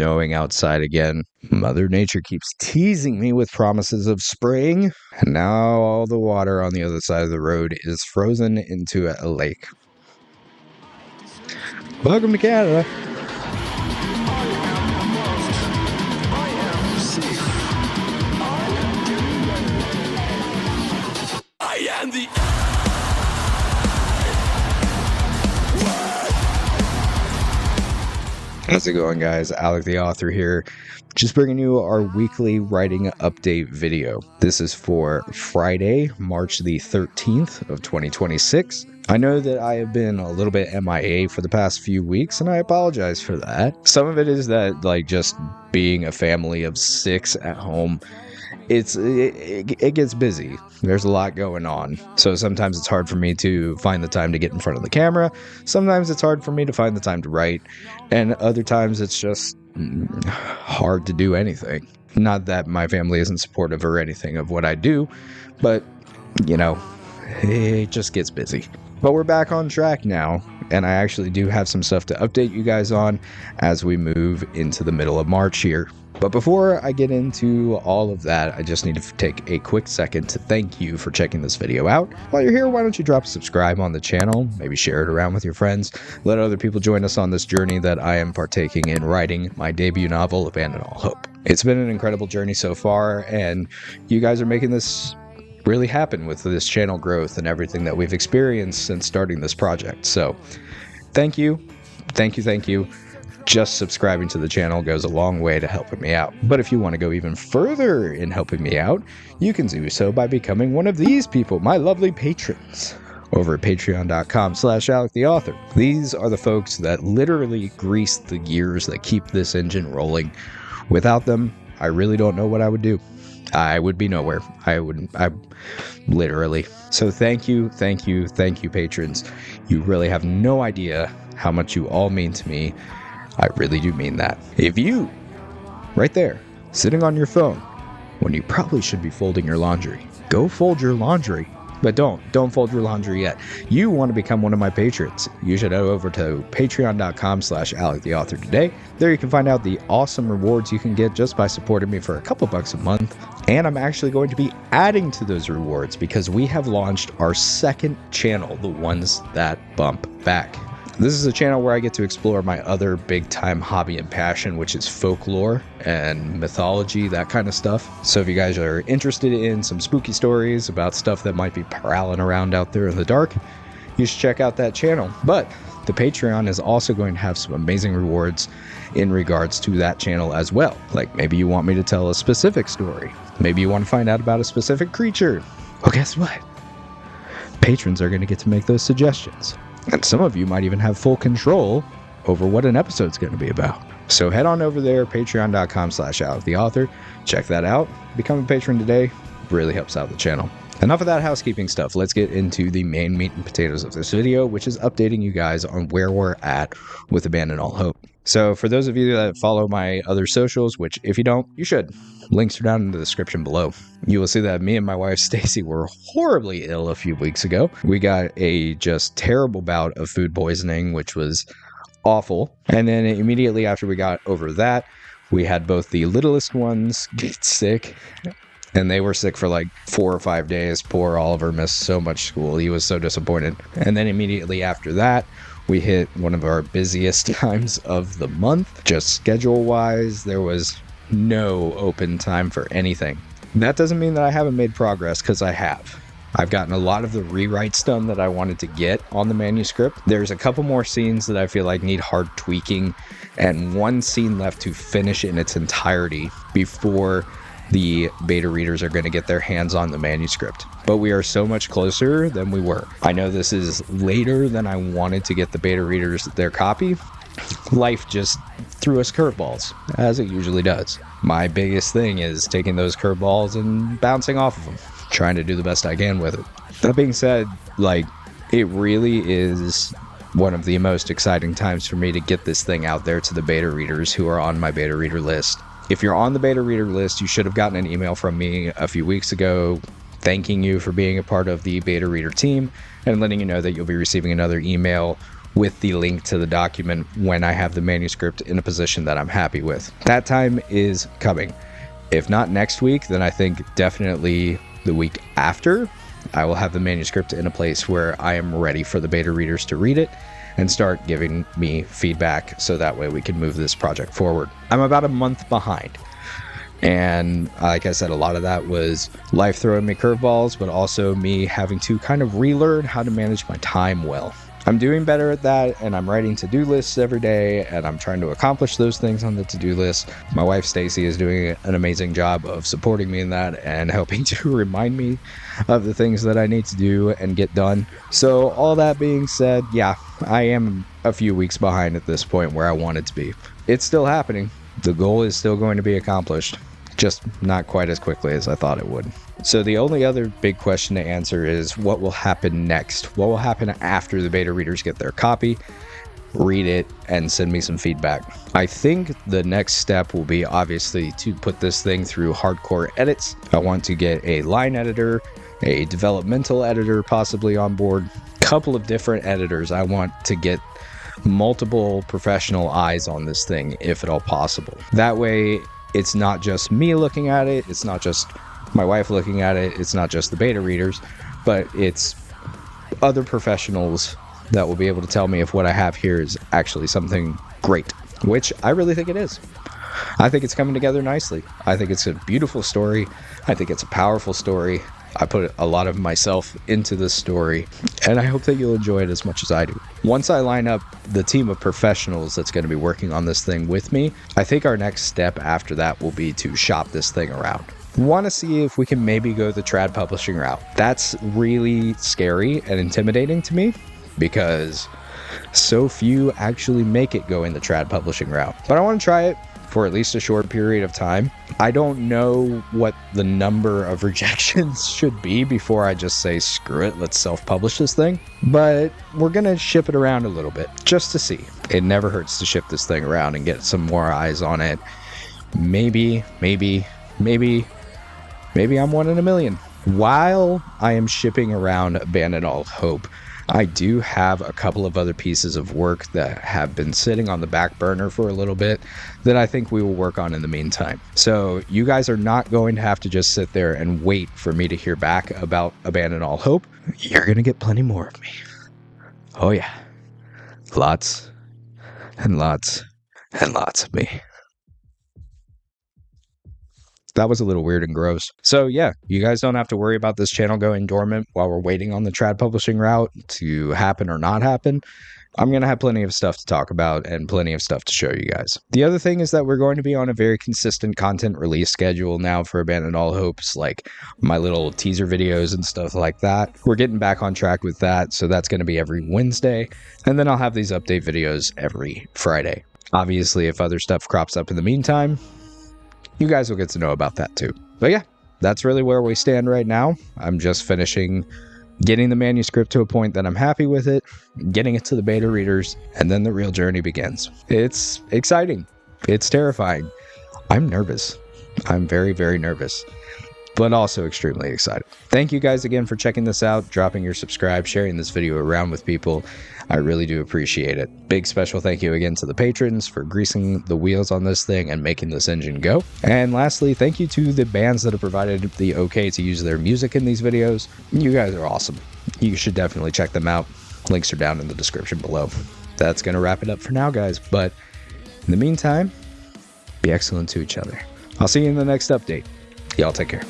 snowing outside again. Mother Nature keeps teasing me with promises of spring, and now all the water on the other side of the road is frozen into a lake. Welcome to Canada. How's it going, guys? Alec the author here, just bringing you our weekly writing update video. This is for Friday, March the 13th of 2026. I know that I have been a little bit MIA for the past few weeks, and I apologize for that. Some of it is that, just being a family of 6 at home, it gets busy. There's a lot going on. So sometimes it's hard for me to find the time to get in front of the camera. Sometimes it's hard for me to find the time to write. And other times it's just hard to do anything. Not that my family isn't supportive or anything of what I do, but, it just gets busy. But we're back on track now, and I actually do have some stuff to update you guys on as we move into the middle of March here. But before I get into all of that, I just need to take a quick second to thank you for checking this video out. While you're here, why don't you drop a subscribe on the channel, maybe share it around with your friends, let other people join us on this journey that I am partaking in writing my debut novel, Abandon All Hope. It's been an incredible journey so far, and you guys are making this really happen with this channel growth and everything that we've experienced since starting this project. So thank you. Just subscribing to the channel goes a long way to helping me out. But if you want to go even further in helping me out, you can do so by becoming one of these people, my lovely patrons, over at patreon.com/AlecTheAuthor. These are the folks that literally grease the gears that keep this engine rolling. Without them, I really don't know what I would do. I would be nowhere. I literally. So thank you, patrons. You really have no idea how much you all mean to me. I really do mean that. If you, right there, sitting on your phone, when you probably should be folding your laundry, go fold your laundry. But don't fold your laundry yet. You want to become one of my patrons. You should go over to patreon.com/AlecTheAuthor today. There you can find out the awesome rewards you can get just by supporting me for a couple bucks a month. And I'm actually going to be adding to those rewards because we have launched our second channel, the ones that bump back. This is a channel where I get to explore my other big-time hobby and passion, which is folklore and mythology, that kind of stuff. So if you guys are interested in some spooky stories about stuff that might be prowling around out there in the dark, you should check out that channel. But the Patreon is also going to have some amazing rewards in regards to that channel as well. Like maybe you want me to tell a specific story. Maybe you want to find out about a specific creature. Well, guess what? Patrons are going to get to make those suggestions. And some of you might even have full control over what an episode's going to be about. So head on over there, patreon.com/AlecTheAuthor. Check that out. Become a patron today. Really helps out the channel. Enough of that housekeeping stuff. Let's get into the main meat and potatoes of this video, which is updating you guys on where we're at with Abandon All Hope. So for those of you that follow my other socials, which if you don't, you should. Links are down in the description below. You will see that me and my wife Stacy were horribly ill a few weeks ago. We got a just terrible bout of food poisoning, which was awful. And then immediately after we got over that, we had both the littlest ones get sick, and they were sick for 4 or 5 days. Poor Oliver missed so much school. He was so disappointed. And then immediately after that, we hit one of our busiest times of the month. Just schedule-wise, there was no open time for anything. That doesn't mean that I haven't made progress, because I have. I've gotten a lot of the rewrites done that I wanted to get on the manuscript. There's a couple more scenes that I feel like need hard tweaking, and one scene left to finish in its entirety before the beta readers are going to get their hands on the manuscript. But we are so much closer than we were. I know this is later than I wanted to get the beta readers their copy. Life just threw us curveballs, as it usually does. My biggest thing is taking those curveballs and bouncing off of them, trying to do the best I can with it. That being said, it really is one of the most exciting times for me to get this thing out there to the beta readers who are on my beta reader list. If you're on the beta reader list, you should have gotten an email from me a few weeks ago thanking you for being a part of the beta reader team and letting you know that you'll be receiving another email with the link to the document when I have the manuscript in a position that I'm happy with. That time is coming. If not next week, then I think definitely the week after, I will have the manuscript in a place where I am ready for the beta readers to read it and start giving me feedback, so that way we can move this project forward. I'm about a month behind. And like I said, a lot of that was life throwing me curveballs, but also me having to kind of relearn how to manage my time well. I'm doing better at that, and I'm writing to-do lists every day, and I'm trying to accomplish those things on the to-do list. My wife, Stacy, is doing an amazing job of supporting me in that and helping to remind me of the things that I need to do and get done. So all that being said, yeah, I am a few weeks behind at this point where I wanted to be. It's still happening. The goal is still going to be accomplished, just not quite as quickly as I thought it would. So the only other big question to answer is what will happen next? What will happen after the beta readers get their copy, read it, and send me some feedback? I think the next step will be obviously to put this thing through hardcore edits. I want to get a line editor, a developmental editor possibly on board, a couple of different editors. I want to get multiple professional eyes on this thing, if at all possible. That way, it's not just me looking at it, it's not just my wife looking at it, it's not just the beta readers, but it's other professionals that will be able to tell me if what I have here is actually something great, which I really think it is. I think it's coming together nicely. I think it's a beautiful story. I think it's a powerful story. I put a lot of myself into this story, and I hope that you'll enjoy it as much as I do. Once I line up the team of professionals that's going to be working on this thing with me, I think our next step after that will be to shop this thing around. Want to see if we can maybe go the trad publishing route. That's really scary and intimidating to me because so few actually make it go in the trad publishing route. But I want to try it for at least a short period of time. I don't know what the number of rejections should be before I just say, screw it, let's self-publish this thing. But we're going to ship it around a little bit just to see. It never hurts to ship this thing around and get some more eyes on it. Maybe I'm one in a million. While I am shipping around Abandon All Hope, I do have a couple of other pieces of work that have been sitting on the back burner for a little bit that I think we will work on in the meantime. So you guys are not going to have to just sit there and wait for me to hear back about Abandon All Hope. You're going to get plenty more of me. Oh yeah. Lots and lots and lots of me. That was a little weird and gross. So yeah, you guys don't have to worry about this channel going dormant while we're waiting on the trad publishing route to happen or not happen. I'm going to have plenty of stuff to talk about and plenty of stuff to show you guys. The other thing is that we're going to be on a very consistent content release schedule now for Abandon All Hopes, like my little teaser videos and stuff like that. We're getting back on track with that, so that's going to be every Wednesday, and then I'll have these update videos every Friday. Obviously, if other stuff crops up in the meantime, you guys will get to know about that too. But yeah, that's really where we stand right now. I'm just finishing getting the manuscript to a point that I'm happy with it, getting it to the beta readers, and then the real journey begins. It's exciting. It's terrifying. I'm nervous. I'm very, very nervous, but also extremely excited. Thank you guys again for checking this out, dropping your subscribe, sharing this video around with people. I really do appreciate it. Big special thank you again to the patrons for greasing the wheels on this thing and making this engine go. And lastly, thank you to the bands that have provided the okay to use their music in these videos. You guys are awesome. You should definitely check them out. Links are down in the description below. That's going to wrap it up for now, guys. But in the meantime, be excellent to each other. I'll see you in the next update. Y'all take care.